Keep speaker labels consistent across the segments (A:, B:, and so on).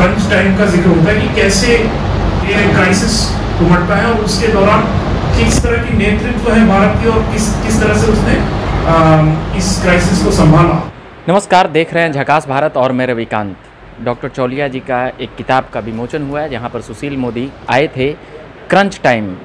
A: Crunch time का जिक्र होता है कि कैसे ये क्राइसिस उमड़ता है और उसके दौरान किस तरह की नेतृत्व है भारत की और किस तरह से उसने इस क्राइसिस को संभाला।
B: नमस्कार, देख रहे हैं झकास भारत और मैं रविकांत। डॉक्टर चौलिया जी का एक किताब का विमोचन हुआ है जहां पर सुशील मोदी आए थे क्रंच टाइम,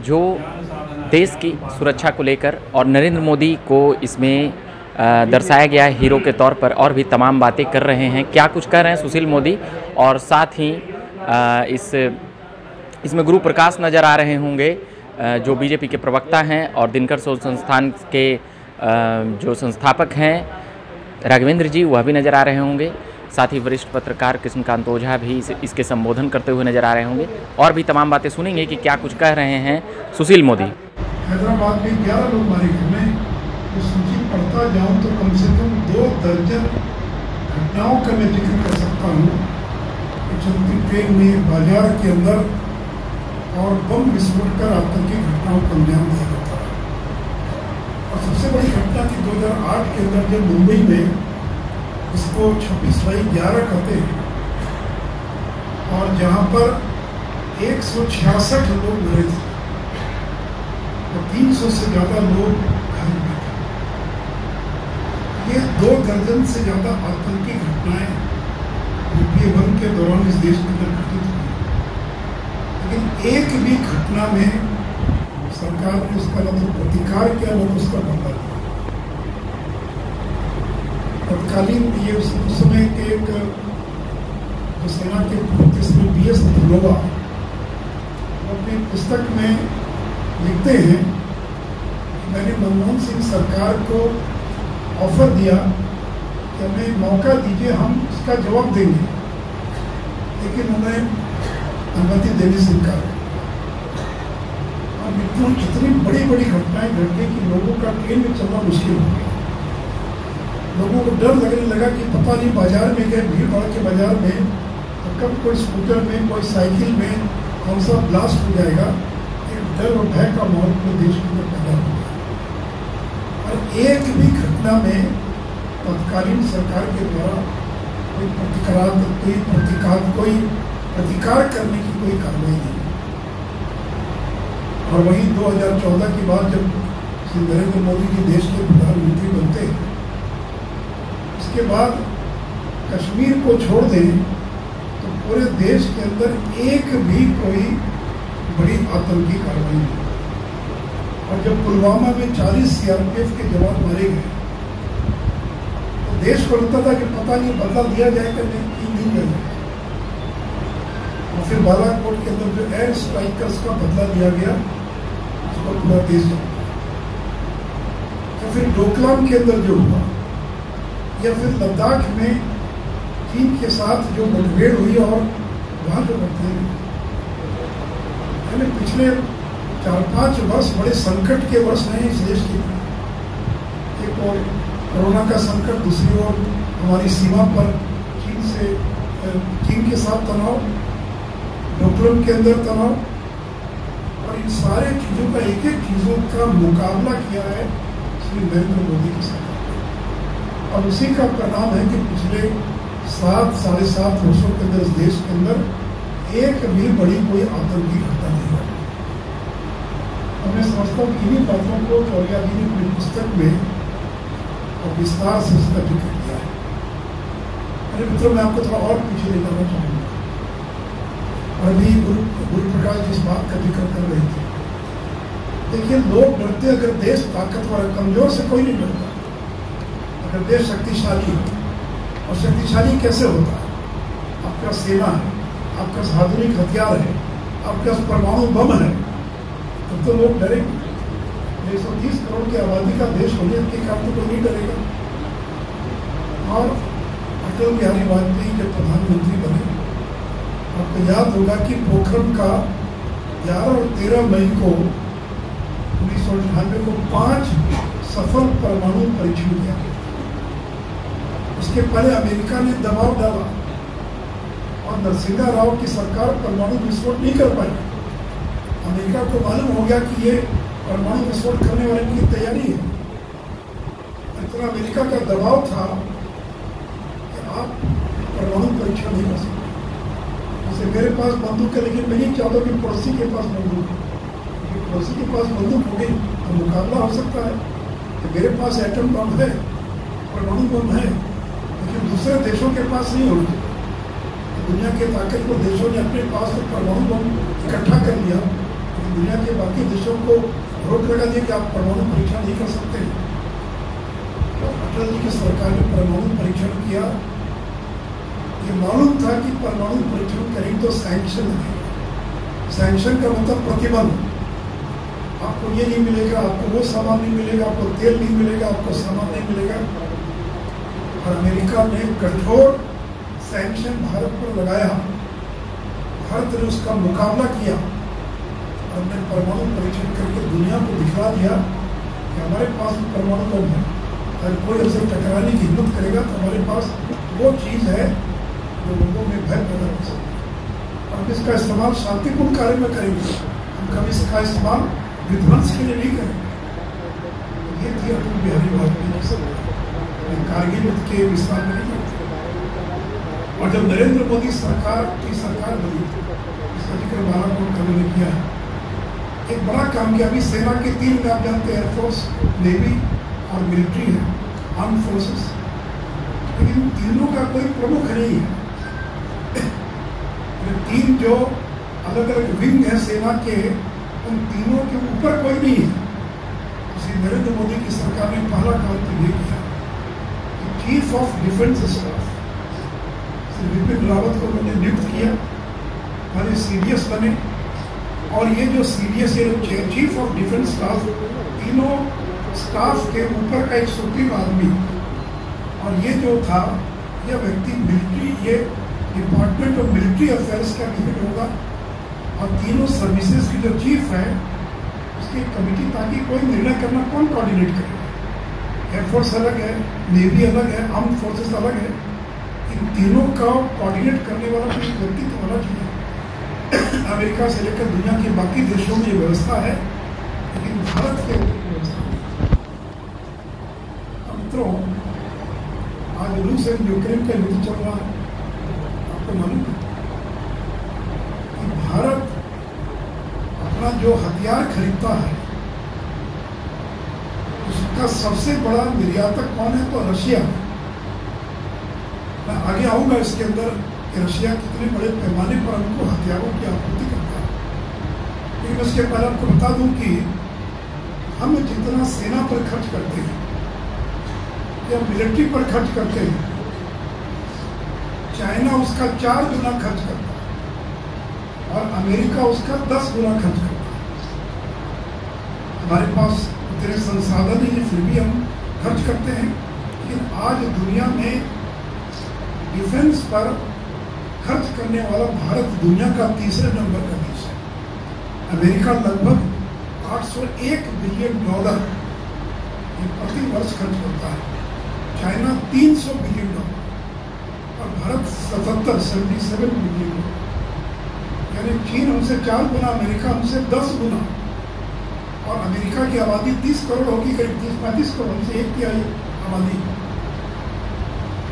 B: जो देश की सुरक्षा को लेकर, और नरेंद्र मोदी को इसमें दर्शाया गया है हीरो के तौर पर, और भी तमाम बातें कर रहे हैं। क्या कुछ कह रहे हैं सुशील मोदी, और साथ ही इसमें गुरु प्रकाश नज़र आ रहे होंगे जो बीजेपी के प्रवक्ता हैं, और दिनकर शोध संस्थान के जो संस्थापक हैं राघवेंद्र जी, वह भी नज़र आ रहे होंगे। साथ ही वरिष्ठ पत्रकार कृष्णकांत ओझा भी इसके संबोधन करते हुए नज़र आ रहे होंगे, और भी तमाम बातें सुनेंगे कि क्या कुछ कह रहे हैं सुशील मोदी।
C: हैदराबाद में 11 लोग मारे गए। मैं तो सूची पढ़ता जाऊं तो कम से कम 2 दर्जन घटनाओं का मैं जिक्र कर सकता हूँ। चलती ट्रेन में, बाजार के अंदर, और बम विस्फोट कर आतंकी घटनाओं को अंजाम दिया जाता है। और सबसे बड़ी घटना की 2008 के अंदर जब मुंबई में, इसको 26/11 कहते हैं, और जहाँ पर 166 लोग मरे थे और 300 से ज़्यादा लोग घायल हुए थे। ये 2 दर्जन से ज़्यादा आतंकी घटनाएं यूपीए 1 के दौरान इस देश के अंदर घटित हुई, लेकिन एक भी घटना में सरकार ने उसका न तो प्रतिकार किया, न तो उसका बदला लिया। तत्कालीन ये उस समय के एक जो सेना के इसमें BS धनोवा अपनी पुस्तक में लिखते हैं कि मैंने मनमोहन सिंह सरकार को ऑफर दिया कि हमें मौका दीजिए, हम इसका जवाब देंगे, लेकिन उन्हें अनुमति देने से इनकार किया। और इतनी बड़ी बड़ी घटनाएं घट गई कि लोगों का ट्रेन में चलना मुश्किल हो गया। लोगों को डर लगने लगा कि पता नहीं बाजार में गए, भीड़ भाड़ के बाजार में, तो कब कोई स्कूटर में, कोई साइकिल में कौन सा ब्लास्ट हो जाएगा। एक डर और भय का माहौल पूरे देश के अंदर पैदा हो गया। और एक भी घटना में तत्कालीन सरकार के द्वारा कोई प्रतिकार करने की कोई कार्रवाई नहीं। और वही 2014 की बात, जब श्री नरेंद्र मोदी जी देश के प्रधानमंत्री बनते हैं, उसके बाद कश्मीर को छोड़ दें तो पूरे देश के अंदर एक भी कोई बड़ी आतंकी कार्रवाई नहीं। और जब पुलवामा में 40 CRPF के जवान मारे गए तो देश को लगता था कि पता नहीं बदला दिया जाएगा, नहीं जाएगा। और फिर बालाकोट के अंदर जो एयर स्ट्राइकर्स का बदला दिया गया, उसको पूरा देश जानता है। तो फिर डोकलाम के अंदर जो हुआ, या फिर लद्दाख में चीन के साथ जो मुठभेड़ हुई और वहाँ जो घटनाएं, यानी पिछले 4-5 वर्ष बड़े संकट के वर्ष हैं इस देश के। एक और कोरोना का संकट, दूसरी ओर हमारी सीमा पर चीन के साथ तनाव, डोकलाम के अंदर तनाव, और इन सारे चीज़ों का, एक एक चीज़ों का मुकाबला किया है श्री नरेंद्र मोदी के साथ। और उसी का परिणाम है कि पिछले 7-7.5 वर्षों के अंदर इस देश के अंदर एक भी बड़ी कोई आतंकी घटना नहीं हुई। और मैं समझता हूँ कि इन्हीं बातों को चौलिया जी ने अपनी पुस्तक में और विस्तार से उसका जिक्र किया है। अरे मित्रों, मैं आपको थोड़ा और पीछे ले जाना चाहूँगा। और अभी गुरु प्रकाश जी इस बात का जिक्र कर रहे थे। देखिए, लोग डरते, अगर देश ताकतवर है, कमजोर से कोई नहीं डरता। अगर देश शक्तिशाली है, और शक्तिशाली कैसे होता है? आपके पास सेना है, आपके पास आधुनिक हथियार है, आपके पास परमाणु बम है, तब तो लोग डरेंगे। 130 करोड़ की आबादी का देश होने के कारण तो कोई नहीं डरेगा। और अटल बिहारी वाजपेयी जब प्रधानमंत्री बने, आपको याद होगा कि पोखरण का 11 और 13 मई को 1998 को 5 सफल परमाणु परीक्षण किया गया। उसके पहले अमेरिका ने दबाव डाला और नरसिम्हा राव की सरकार परमाणु विस्फोट नहीं कर पाई। अमेरिका को मालूम हो गया कि ये परमाणु विस्फोट करने वाले की तैयारी है। इतना अमेरिका का दबाव था कि आप परमाणु परीक्षण नहीं कर सकते। जैसे मेरे पास बंदूक है, लेकिन मैं नहीं चाहता कि पड़ोसी के पास बंदूक हो। पड़ोसी के पास बंदूक होगी तो मुकाबला हो सकता है कि मेरे पास एटम बम है, परमाणु बम है, लेकिन दूसरे देशों के पास नहीं होगी। दुनिया के ताकतवर देशों ने अपने पास तो परमाणु बम इकट्ठा कर लिया, लेकिन दुनिया के बाकी देशों को रोक लगा दिया कि आप परमाणु परीक्षण नहीं कर सकते। तो अटल जी की सरकार ने परमाणु परीक्षण किया। ये मालूम था कि परमाणु परीक्षण करेंगे तो सैंक्शन है। सैंक्शन का मतलब प्रतिबंध। आपको ये नहीं मिलेगा, आपको वो सामान नहीं मिलेगा, आपको तेल नहीं मिलेगा, आपको सामान नहीं मिलेगा। और अमेरिका ने कठोर सैंक्शन भारत पर लगाया। भारत ने उसका मुकाबला किया। हमने परमाणु परीक्षण करके दुनिया को दिखा दिया कि हमारे पास परमाणु बम है। अगर कोई हमसे टकराने की हिम्मत करेगा तो हमारे पास वो चीज़ है जो लोगों में भय पैदा कर सकती है। हम इसका इस्तेमाल शांतिपूर्ण कार्य में करेंगे, हम कभी इसका इस्तेमाल विध्वंस के लिए नहीं करेंगे। ये थी अटल बिहारी वाजपेयी की सरकार। कारगिल युद्ध के विस्तार में नहीं करते। और जब नरेंद्र मोदी सरकार बनी, इसका जिक्र बाला ने किया, एक बड़ा काम किया। अभी सेना के 3 में आप जानते हैं, एयरफोर्स, नेवी और मिलिट्री है, आर्म फोर्सेस, लेकिन तीनों का कोई प्रमुख नहीं है। 3 जो अलग अलग विंग है सेना के, उन तीनों के ऊपर कोई नहीं है। इसलिए नरेंद्र मोदी की सरकार ने पहला काम तो ये किया, chief of defence staff Vipin Rawat को उन्होंने नियुक्त किया, हमारे CDS बने। और ये जो CDS है, चीफ ऑफ डिफेंस स्टाफ, तीनों स्टाफ के ऊपर का एक सुप्रीम आदमी। और ये जो था, यह व्यक्ति मिलिट्री, ये डिपार्टमेंट ऑफ मिलिट्री अफेयर्स का भी हेड होगा। और तीनों सर्विसेज की जो चीफ है, उसकी कमेटी, ताकि कोई निर्णय करना कौन कोऑर्डिनेट करेगा। एयरफोर्स अलग है, नेवी अलग है, आर्म फोर्सेस अलग है। इन तीनों का कोऑर्डिनेट करने वाला कोई व्यक्ति तो होना चाहिए। अमेरिका से लेकर दुनिया के बाकी देशों में ये व्यवस्था है, लेकिन भारत के व्यवस्था नहीं। मित्रों, आज रूस और यूक्रेन का युद्ध चल रहा है। आपको मालूम है कि भारत अपना जो हथियार खरीदता है, उसका सबसे बड़ा निर्यातक कौन है? तो रशिया है। मैं आगे आऊंगा इसके अंदर कि रशिया कितने बड़े पैमाने पर हमको हथियारों की आपूर्ति करता है। लेकिन उसके पहले आपको बता दूं कि हम जितना सेना पर खर्च करते हैं या मिलिट्री पर खर्च करते हैं, चाइना उसका 4 गुना खर्च करता है और अमेरिका उसका 10 गुना खर्च करता है। हमारे पास इतने संसाधन नहीं है, फिर भी हम खर्च करते हैं। लेकिन आज दुनिया में डिफेंस पर खर्च करने वाला भारत दुनिया का 3रे नंबर का देश है। अमेरिका लगभग $801 बिलियन प्रति वर्ष खर्च करता है, चाइना $300 बिलियन और भारत 77 बिलियन। यानी चीन हमसे 4 गुना, अमेरिका हमसे 10 गुना। और अमेरिका की आबादी 30 करोड़ होगी, करीब 30-35 करोड़, हमसे 1/3 आबादी।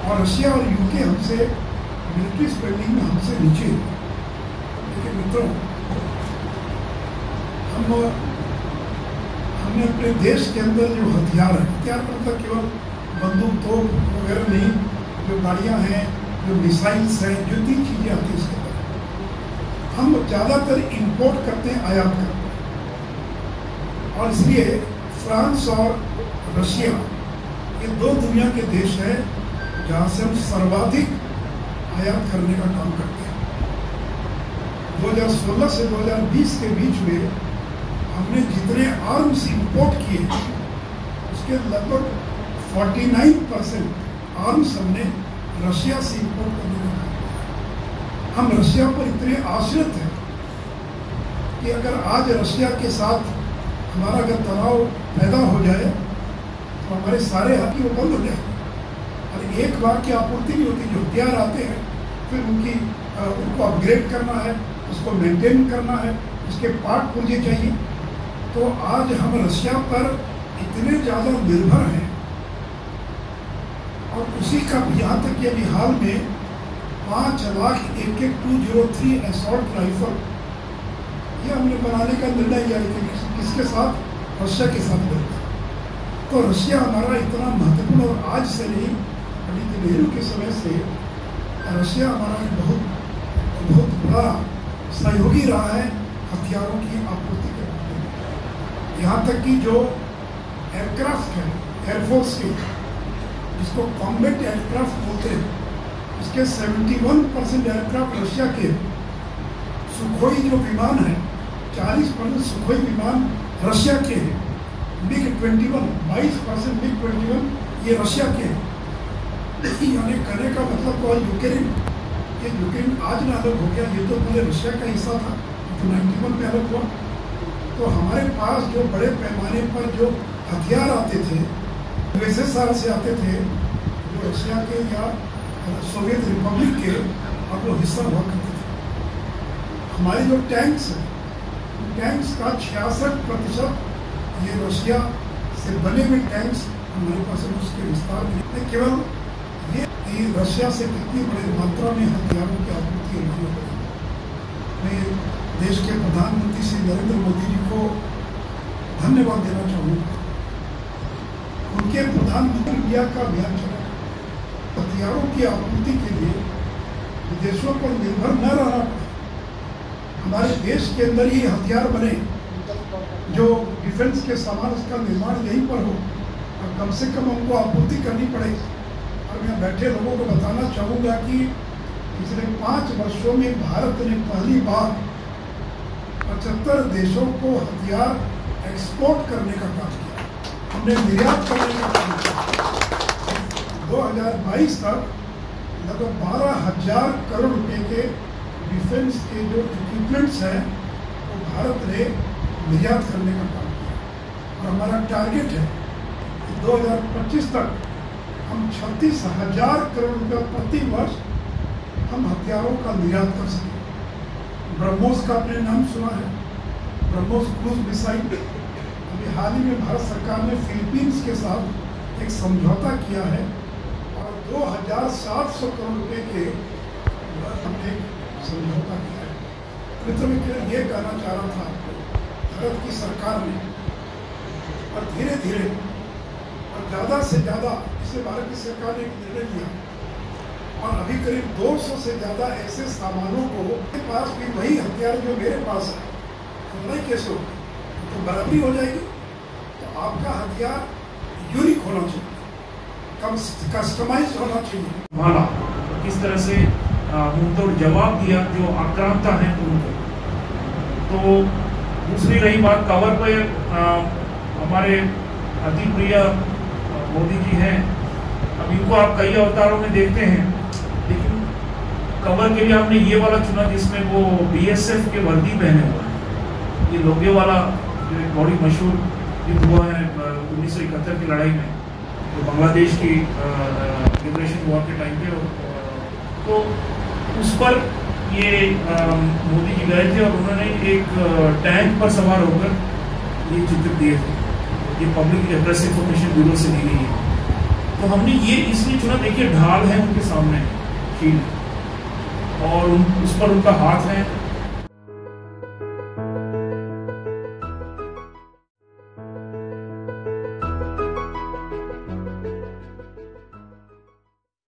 C: और रशिया और यूके हमसे मिलिट्री स्पेंडिंग में हमसे नीचे है। लेकिन मित्रों, हमने अपने देश के अंदर जो हथियार है, हथियार मतलब केवल बंदूक, तोप वगैरह नहीं, जो गाड़ियां हैं, जो मिसाइल्स हैं, जो 3 चीज़ें आती हैं इसके अंदर, हम ज़्यादातर इंपोर्ट करते हैं, आयात करते हैं। और इसलिए फ्रांस और रशिया, ये 2 दुनिया के देश हैं जहाँ से हम सर्वाधिक आयात करने का काम करते हैं। 2016 से 2020 के बीच में हमने जितने आर्म्स इंपोर्ट किए, उसके लगभग 49% आर्म्स हमने रशिया से इंपोर्ट करने का काम किया। हम रशिया पर इतने आश्रित हैं कि अगर आज रशिया के साथ हमारा अगर तनाव पैदा हो जाए तो हमारे सारे हथियार वो बंद हो जाए। और एक बार की आपूर्ति नहीं होती, जो हथियार आते हैं फिर उनको अपग्रेड करना है, उसको मेंटेन करना है, उसके पार्ट पुर्जे चाहिए। तो आज हम रशिया पर इतने ज़्यादा निर्भर हैं। और उसी का यहाँ तक कि अभी हाल में 5 लाख एक 203 असॉल्ट राइफल ये हमने बनाने का निर्णय लिया, लेकिन किसके साथ? रशिया के साथ मिलकर। तो रशिया हमारा इतना महत्वपूर्ण, और आज से नहीं, पंडित नेहरू के समय से रशिया हमारा एक बहुत बड़ा सहयोगी रहा है हथियारों की आपूर्ति करने में। यहाँ तक कि जो एयरक्राफ्ट है एयरफोर्स के, जिसको कॉम्बैट एयरक्राफ्ट बोलते हैं, इसके 71% एयरक्राफ्ट रशिया के। सुखोई जो विमान है 40% सुखोई विमान रशिया के हैं। MiG-21 22% MiG-21 ये रशिया के हैं। यानी कहने का मतलब तो यूक्रेन आज ना अलग हो गया, ये तो पहले रशिया का हिस्सा था, तो 91 में अलग हुआ। तो हमारे पास जो बड़े पैमाने पर जो हथियार आते थे USSR से आते थे, जो रशिया के या सोवियत रिपब्लिक के, अब वो हिस्सा हुआ करते थे। हमारे जो टैंक्स हैं, टैंक्स का 66% ये रशिया से बने हुए टैंक्स हमारे पास है। उसके विस्तार में केवल ये कि रशिया से कितनी बड़ी मात्रा में हथियारों की आपूर्ति होनी है। मैं देश के प्रधानमंत्री श्री नरेंद्र मोदी जी को धन्यवाद देना चाहूँगा। उनके प्रधानमंत्री इंडिया का अभियान चला, हथियारों की आपूर्ति के लिए विदेशों पर निर्भर न रहना पड़े, हमारे देश के अंदर ही हथियार बने, जो डिफेंस के सामान उसका निर्माण यहीं पर हो, और कम से कम उनको आपूर्ति करनी पड़े। और मैं बैठे लोगों को बताना चाहूँगा कि पिछले 5 वर्षों में भारत ने पहली बार 75 देशों को हथियार एक्सपोर्ट करने का काम किया, हमने निर्यात करने का काम किया। 2022 तक लगभग 12,000 करोड़ रुपए के डिफेंस के जो इक्विपमेंट्स हैं वो भारत ने निर्यात करने का काम किया। और हमारा टारगेट है कि 2025 तक हम 36,000 करोड़ रुपये प्रति वर्ष हम हथियारों का निर्यात कर सकें। ब्रह्मोस का आपने नाम सुना है, ब्रह्मोस क्रूज मिसाइल। अभी हाल ही में भारत सरकार ने फिलीपींस के साथ एक समझौता किया है और 2,700 करोड़ रुपये के हमने समझौता किया है। मित्र मैं ये कहना चाह रहा था, भारत की सरकार ने और धीरे धीरे और ज़्यादा से ज़्यादा इससे भारत की सरकार ने एक निर्णय लिया और अभी करीब 200 से ज़्यादा ऐसे सामानों को के पास भी वही हथियार जो मेरे पास है, नहीं कैसे होगा तो बराबरी हो जाएगी। तो आपका हथियार यूनिक होना चाहिए, कस्टमाइज होना चाहिए।
A: माला किस तरह से मुंहतोड़ जवाब दिया जो आक्रांता है उनको। तो दूसरी रही बात कवर पे, हमारे अति प्रिय मोदी जी हैं, अब इनको आप कई अवतारों में देखते हैं, लेकिन कवर के लिए आपने ये वाला चुना जिसमें वो BSF के वर्दी पहने हुए हैं। ये लोगेवाला जो एक बड़ी मशहूर युद्ध हुआ है 1971 की लड़ाई में, तो बांग्लादेश की लिबरेशन वॉर के टाइम पे, तो उस पर ये मोदी जी गए थे और उन्होंने एक टैंक पर सवार होकर ये चित्र दिए थे। ये पब्लिक प्रेस इंफॉर्मेशन ब्यूरो से दी गई है। तो हमने ये इसलिए चुना, देखिए ढाल है उनके सामने शील्ड और उस पर उनका हाथ है